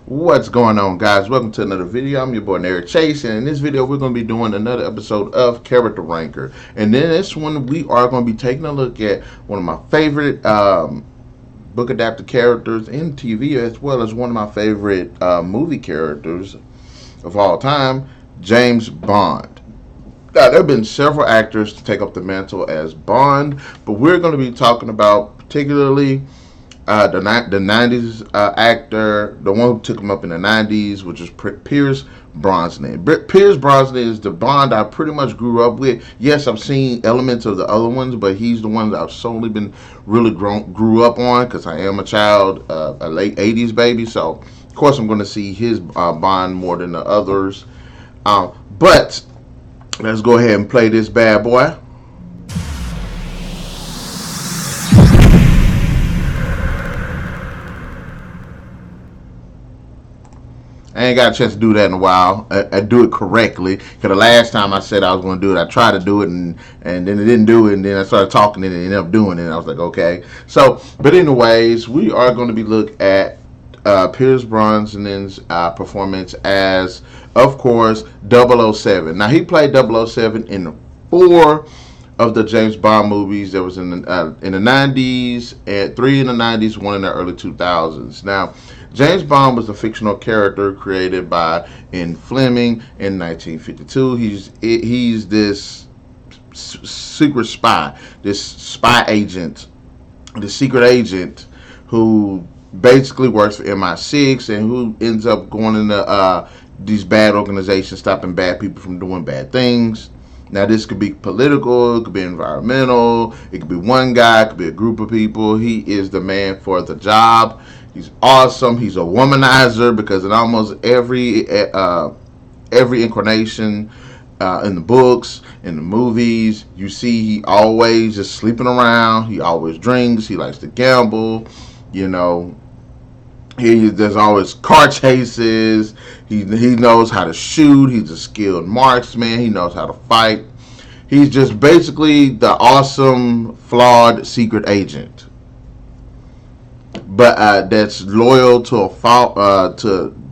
What's going on, guys? Welcome to another video. I'm your boy Narik Chase, and in this video we're going to be doing another episode of Character Ranker. And then this one we are going to be taking a look at one of my favorite book adapted characters in TV, as well as one of my favorite movie characters of all time, James Bond. Now, there have been several actors to take up the mantle as Bond, but we're going to be talking about particularly the 90s actor, the one who took him up in the 90s, which is Pierce Brosnan. Pierce Brosnan is the Bond I pretty much grew up with. Yes, I've seen elements of the other ones, but he's the one that I've solely been really grew up on because I am a child, a late 80s baby. So, of course, I'm going to see his Bond more than the others. But let's go ahead and play this bad boy. I ain't got a chance to do that in a while. I do it correctly. Because the last time I said I was going to do it, I tried to do it and then it didn't do it. And then I started talking and it ended up doing it. And I was like, okay. So, but anyways, we are going to be looking at Pierce Brosnan's performance as, of course, 007. Now, he played 007 in 4 of the James Bond movies. There was in the 90s, and 3 in the 90s, 1 in the early 2000s. Now, James Bond was a fictional character created by Ian Fleming in 1952. He's this secret spy, this spy agent, this secret agent who basically works for MI6 and who ends up going into these bad organizations, stopping bad people from doing bad things. Now, this could be political, it could be environmental, it could be one guy, it could be a group of people. He is the man for the job. He's awesome. He's a womanizer because in almost every incarnation in the books, in the movies, you see he always just sleeping around. He always drinks. He likes to gamble. You know, there's always car chases. He knows how to shoot. He's a skilled marksman. He knows how to fight. He's just basically the awesome, flawed secret agent, but that's loyal to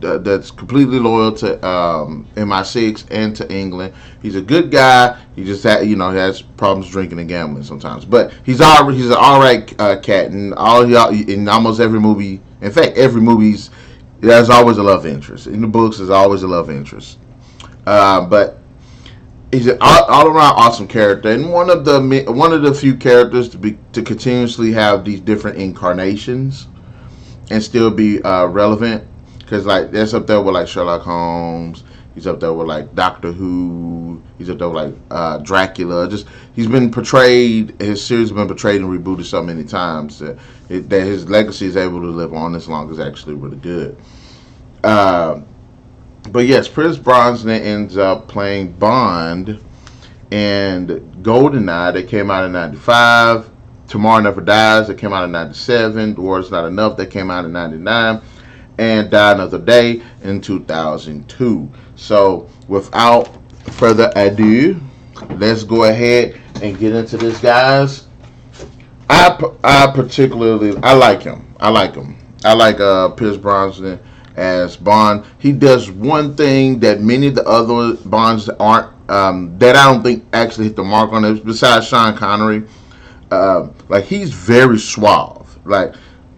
that's completely loyal to MI6 and to England. He's a good guy. He just has problems drinking and gambling sometimes, but he's an all right cat. And in almost every movie, in fact, every movie's there's always a love interest. In the books, there's always a love interest. But he's an all around awesome character, and one of the few characters to continuously have these different incarnations and still be relevant, because like that's up there with like Sherlock Holmes. He's up there with like Doctor Who. He's up there with like Dracula. Just he's been portrayed. His series has been portrayed and rebooted so many times that his legacy is able to live on this long is actually really good. But yes, Pierce Brosnan ends up playing Bond and GoldenEye that came out in 95. Tomorrow Never Dies that came out in 97. The World's Not Enough that came out in 99. And Die Another Day in 2002. So without further ado, let's go ahead and get into this, guys. I like him. I like Pierce Brosnan as Bond. He does one thing that many of the other Bonds aren't, that I don't think actually hit the mark on it, besides Sean Connery. Like, he's very suave. Like,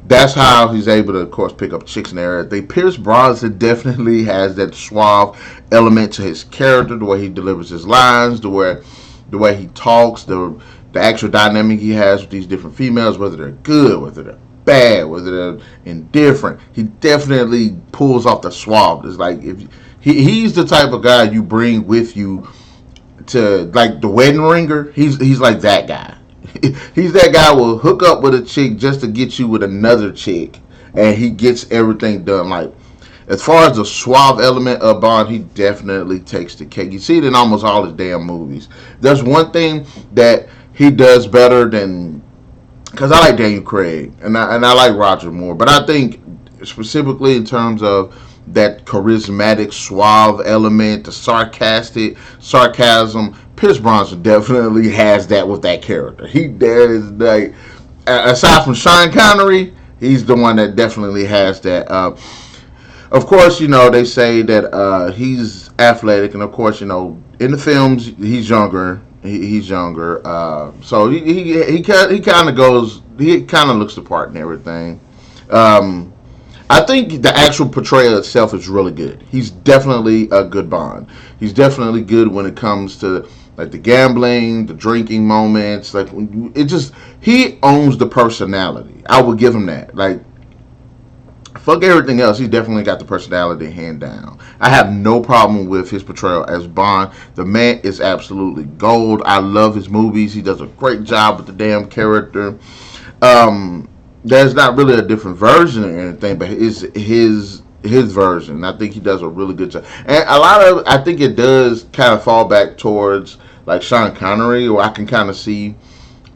that's how he's able to, of course, pick up chicks in there. Pierce Brosnan definitely has that suave element to his character, the way he delivers his lines, the way he talks, the actual dynamic he has with these different females, whether they're good, whether they're bad, whether they're indifferent. He definitely pulls off the suave. It's like he's the type of guy you bring with you to, like, the wedding ringer. He's like that guy. He's that guy who will hook up with a chick just to get you with another chick, and he gets everything done. Like, as far as the suave element of Bond, he definitely takes the cake. You see it in almost all his damn movies. There's one thing that he does better than, because I like Daniel Craig and I like Roger Moore, but I think specifically in terms of that charismatic, suave element, the sarcasm, Pierce Brosnan definitely has that with that character. There's like, aside from Sean Connery, he's the one that definitely has that. Of course, they say that he's athletic, and of course, in the films he's younger. He's younger, so he kind of goes. He kind of looks the part and everything. Um, I think the actual portrayal itself is really good. He's definitely a good Bond. He's definitely good when it comes to like the gambling, the drinking moments. Like it just he owns the personality. I would give him that. Like fuck everything else, he definitely got the personality hand down. I have no problem with his portrayal as Bond. The man is absolutely gold. I love his movies. He does a great job with the damn character. There's not really a different version or anything, but it's his version. I think he does a really good job. And a lot of I think it does kind of fall back towards like Sean Connery, or I can kind of see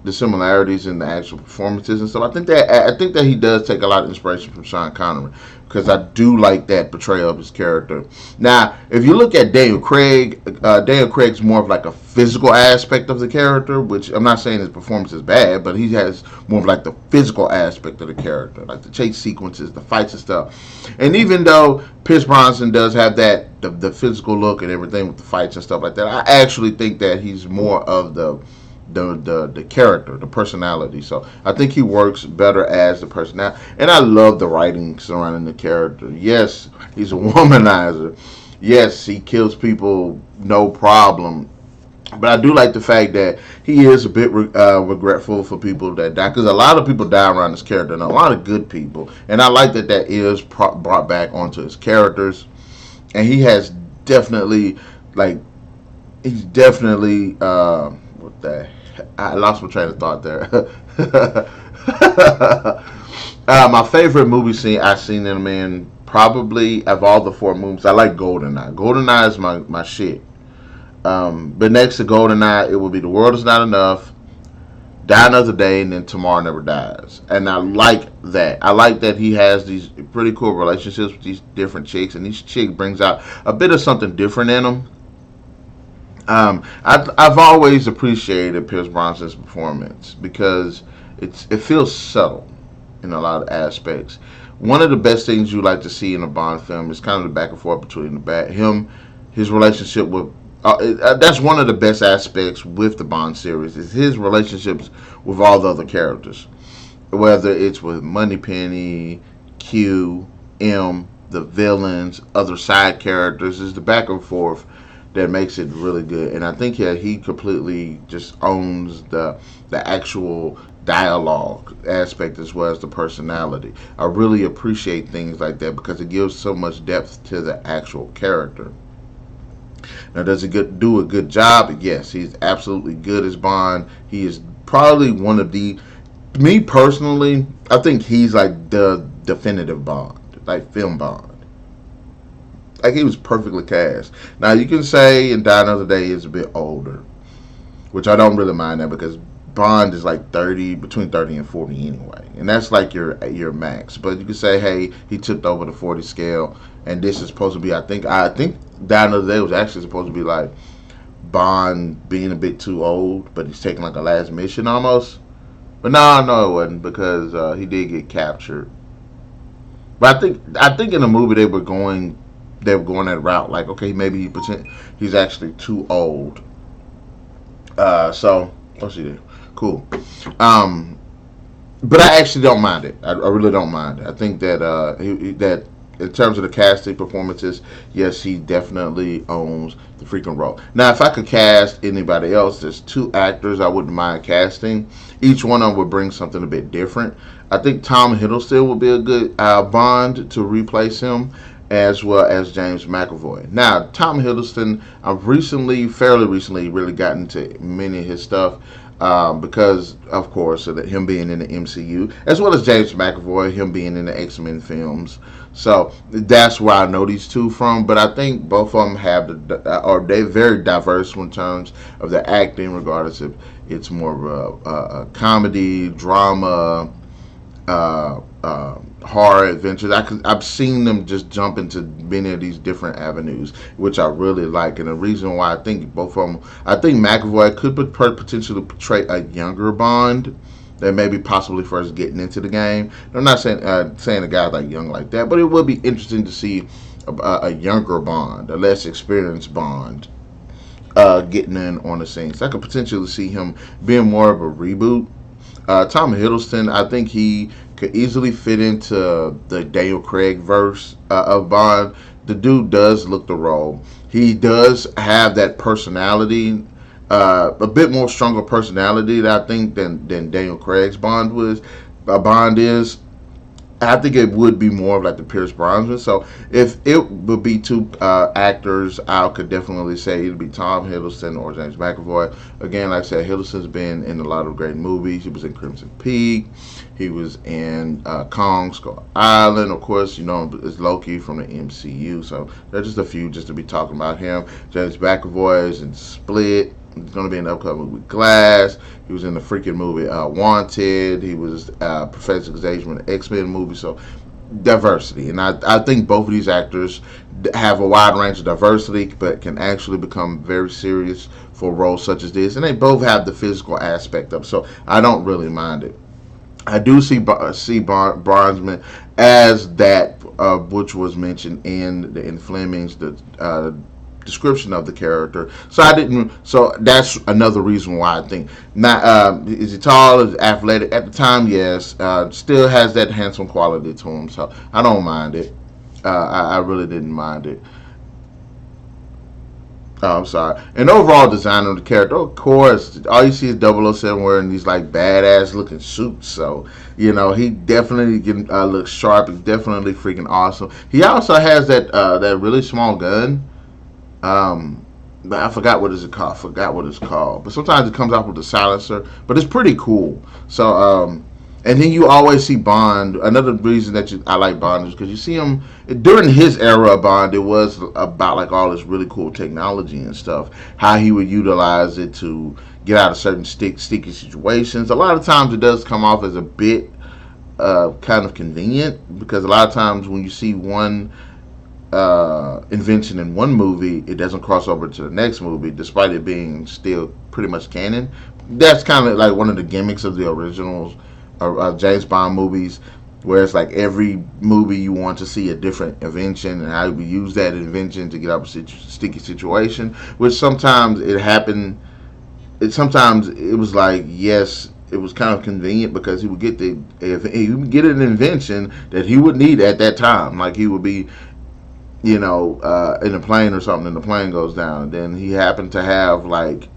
the similarities in the actual performances and stuff. I think that he does take a lot of inspiration from Sean Connery because I do like that portrayal of his character. Now, if you look at Daniel Craig's more of like a physical aspect of the character, which I'm not saying his performance is bad, but he has more of like the physical aspect of the character, like the chase sequences, the fights and stuff. And even though Pierce Brosnan does have the physical look and everything with the fights and stuff like that, I actually think that he's more of the character, the personality. So I think he works better as the personality. And I love the writing surrounding the character. Yes, he's a womanizer. Yes, he kills people no problem. But I do like the fact that he is a bit regretful for people that die, because a lot of people die around this character, and a lot of good people. And I like that is brought back onto his characters. And he has definitely, like, he's definitely, what the I lost my train of thought there. My favorite movie scene I've seen him in, probably of all the four movies, I like GoldenEye. GoldenEye is my shit. But next to GoldenEye, it would be The World Is Not Enough, Die Another Day, and then Tomorrow Never Dies. And I like that. I like that he has these pretty cool relationships with these different chicks, and each chick brings out a bit of something different in him. I've always appreciated Pierce Brosnan's performance because it feels subtle in a lot of aspects. One of the best things you like to see in a Bond film is kind of the back and forth between his relationship with. That's one of the best aspects with the Bond series is his relationships with all the other characters, whether it's with Moneypenny, Q, M, the villains, other side characters. Is the back and forth that makes it really good. And I think he completely just owns the actual dialogue aspect as well as the personality. I really appreciate things like that because it gives so much depth to the actual character. Now, does he do a good job? Yes, he's absolutely good as Bond. He is probably one of me personally, I think he's like the definitive Bond, like film Bond. Like he was perfectly cast. Now you can say in Die Another Day is a bit older, which I don't really mind that because Bond is like 30, between 30 and 40 anyway, and that's like your max. But you can say, hey, he tipped over the 40 scale, and this is supposed to be. I think Die Another Day was actually supposed to be like Bond being a bit too old, but he's taking like a last mission almost. But no, it wasn't because he did get captured. But I think in the movie they were going that route. Like, okay, maybe he's actually too old. So let's see there. Cool. But I actually don't mind it. I really don't mind it. I think that that in terms of the casting performances, yes, he definitely owns the freaking role. Now, if I could cast anybody else, there's two actors I wouldn't mind casting. Each one of them would bring something a bit different. I think Tom Hiddleston would be a good Bond to replace him, as well as James McAvoy. Now, Tom Hiddleston, I've fairly recently, really gotten into many of his stuff because, of course, of him being in the MCU, as well as James McAvoy, him being in the X-Men films. So that's where I know these two from. But I think both of them they're very diverse in terms of their acting, regardless if it's more of a comedy, drama, horror adventures. I've seen them just jump into many of these different avenues, which I really like. And the reason why I think both of them, I think McAvoy could potentially portray a younger Bond, They may be possibly first getting into the game. I'm not saying a guy like young like that, but it would be interesting to see a younger Bond, a less experienced Bond, getting in on the scene. So I could potentially see him being more of a reboot. Tom Hiddleston, I think he could easily fit into the Daniel Craig verse of Bond. The dude does look the role. He does have that personality, a bit more stronger personality that I think than Daniel Craig's Bond was. Bond is. I think it would be more of like the Pierce Brosnan. So if it would be two actors, I could definitely say it'd be Tom Hiddleston or James McAvoy. Again, like I said, Hiddleston's been in a lot of great movies. He was in Crimson Peak. He was in Kong Skull Island. Of course, you know, it's Loki from the MCU. So there's just a few just to be talking about him. James McAvoy is in Split. He's going to be in the upcoming movie Glass. He was in the freaking movie Wanted. He was Professor Xavier in the X-Men movie. So diversity, and I think both of these actors have a wide range of diversity, but can actually become very serious for roles such as this. And they both have the physical aspect of it, so I don't really mind it. I do see Brosnan as that which was mentioned in Fleming's description of the character. So I didn't. So that's another reason why I think not. Is he tall? Is athletic? At the time, yes. Still has that handsome quality to him. So I don't mind it. I really didn't mind it. Oh, I'm sorry. And overall design of the character, of course, all you see is 007 wearing these like badass looking suits. So, you know, he definitely can look sharp. He's definitely freaking awesome. He also has that really small gun. But I forgot what is it called. But sometimes it comes out with a silencer. But it's pretty cool. So, and then you always see Bond. Another reason that I like Bond is because you see him during his era of Bond. It was about like all this really cool technology and stuff. How he would utilize it to get out of certain sticky situations. A lot of times it does come off as a bit kind of convenient, because a lot of times when you see one invention in one movie, it doesn't cross over to the next movie, despite it being still pretty much canon. That's kind of like one of the gimmicks of the originals James Bond movies, where it's like every movie you want to see a different invention and how you use that invention to get out of a sticky situation. Which sometimes it happened. Sometimes it was like, yes, it was kind of convenient because he would get if he would get an invention that he would need at that time. Like he would be, you know, in a plane or something, and the plane goes down, and then he happened to have like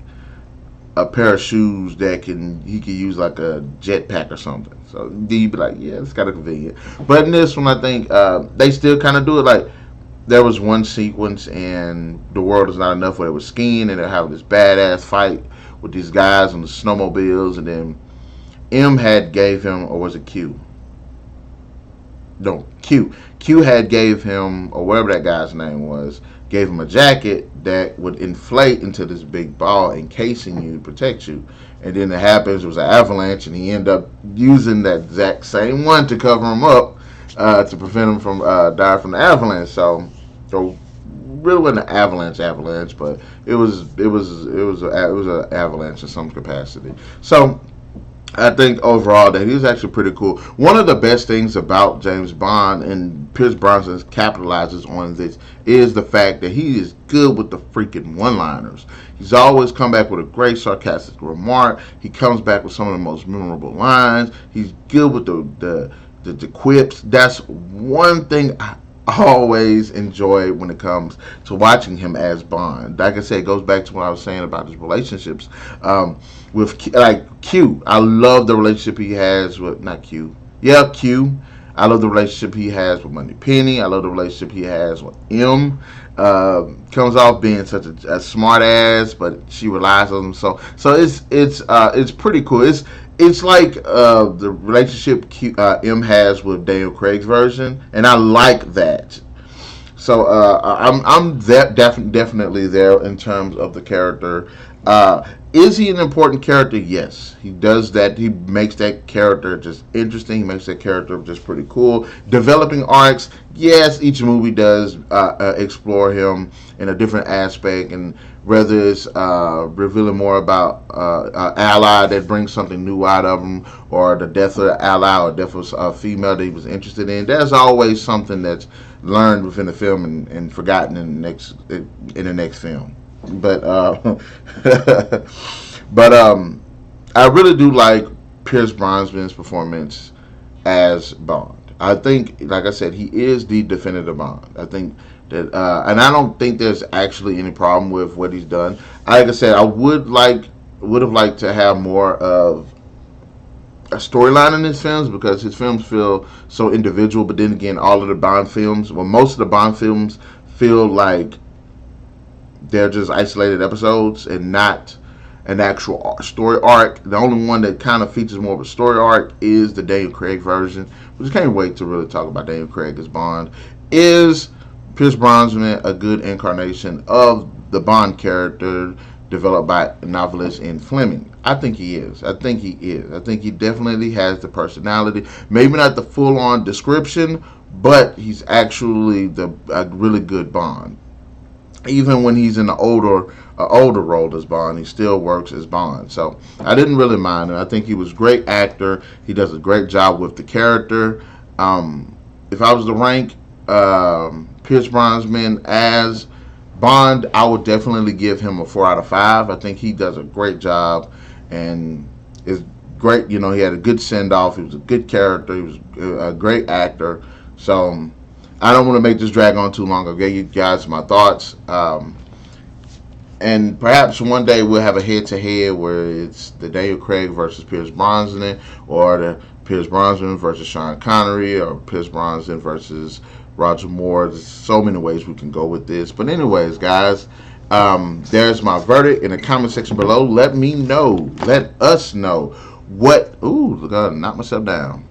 a pair of shoes that he could use like a jetpack or something. So you'd be like, yeah, it's kind of convenient. But in this one, I think they still kind of do it. Like there was one sequence in The World Is Not Enough where they were skiing and they're having this badass fight with these guys on the snowmobiles, and then M had gave him, or was it Q? No, Q. Q had gave him, or whatever that guy's name was, gave him a jacket that would inflate into this big ball, encasing you, protect you. And then it happens, it was an avalanche, and he ended up using that exact same one to cover him up to prevent him from dying from the avalanche. So really wasn't an avalanche, but it was an avalanche in some capacity. So I think overall that he was actually pretty cool. One of the best things about James Bond, and Pierce Brosnan capitalizes on this, is the fact that he is good with the freaking one-liners. He's always come back with a great sarcastic remark. He comes back with some of the most memorable lines. He's good with the quips. That's one thing I always enjoy when it comes to watching him as Bond. Like I said, it goes back to what I was saying about his relationships with like Q. I love the relationship he has with Q. I love the relationship he has with Moneypenny. I love the relationship he has with M. Comes off being such a smart ass, but she relies on him. So it's pretty cool. It's like the relationship M has with Daniel Craig's version, and I like that. So I'm definitely there in terms of the character. Is he an important character? Yes. He does that. He makes that character just interesting. He makes that character just pretty cool. Developing arcs, yes, each movie does explore him in a different aspect. And whether it's revealing more about an ally that brings something new out of him, or the death of an ally, or death of a female that he was interested in. There's always something that's learned within the film and forgotten in the next film. But but I really do like Pierce Brosnan's performance as Bond. I think, like I said, he is the definitive Bond. I think that, and I don't think there's actually any problem with what he's done. Like I said, I would have liked to have more of a storyline in his films, because his films feel so individual. But then again, all of the Bond films, well, most of the Bond films feel like they're just isolated episodes and not an actual story arc. The only one that kind of features more of a story arc is the Daniel Craig version, which I can't wait to really talk about Daniel Craig as Bond. Is Pierce Brosnan a good incarnation of the Bond character developed by novelist Ian Fleming? I think he is. I think he is. I think he definitely has the personality. Maybe not the full-on description, but he's actually a really good Bond. Even when he's in the older role as Bond, he still works as Bond. So I didn't really mind him. I think he was a great actor. He does a great job with the character. If I was to rank Pierce Brosnan as Bond, I would definitely give him a 4 out of 5. I think he does a great job and is great. You know, he had a good send off. He was a good character. He was a great actor. So I don't want to make this drag on too long. I gave you guys my thoughts. And perhaps one day we'll have a head-to-head where it's the Daniel Craig versus Pierce Brosnan, or the Pierce Brosnan versus Sean Connery, or Pierce Brosnan versus Roger Moore. There's so many ways we can go with this. But anyways, guys, there's my verdict in the comment section below. Let me know. Let us know what... Ooh, look, I knocked myself down.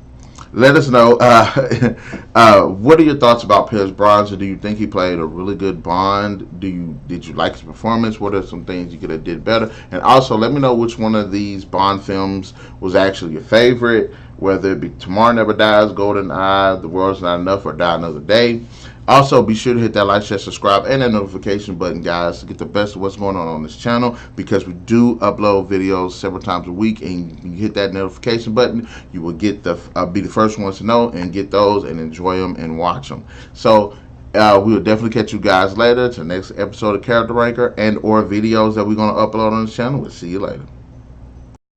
Let us know what are your thoughts about Pierce Brosnan. Do you think he played a really good Bond? Did you like his performance? What are some things you could have did better? And also let me know which one of these Bond films was actually your favorite, whether it be Tomorrow Never Dies, GoldenEye, The World's Not Enough, or Die Another Day. Also, be sure to hit that like, share, subscribe, and that notification button, guys, to get the best of what's going on this channel, because we do upload videos several times a week, and when you hit that notification button, you will get be the first ones to know and get those and enjoy them and watch them. So we will definitely catch you guys later to the next episode of Character Ranker and or videos that we're going to upload on this channel. We'll see you later.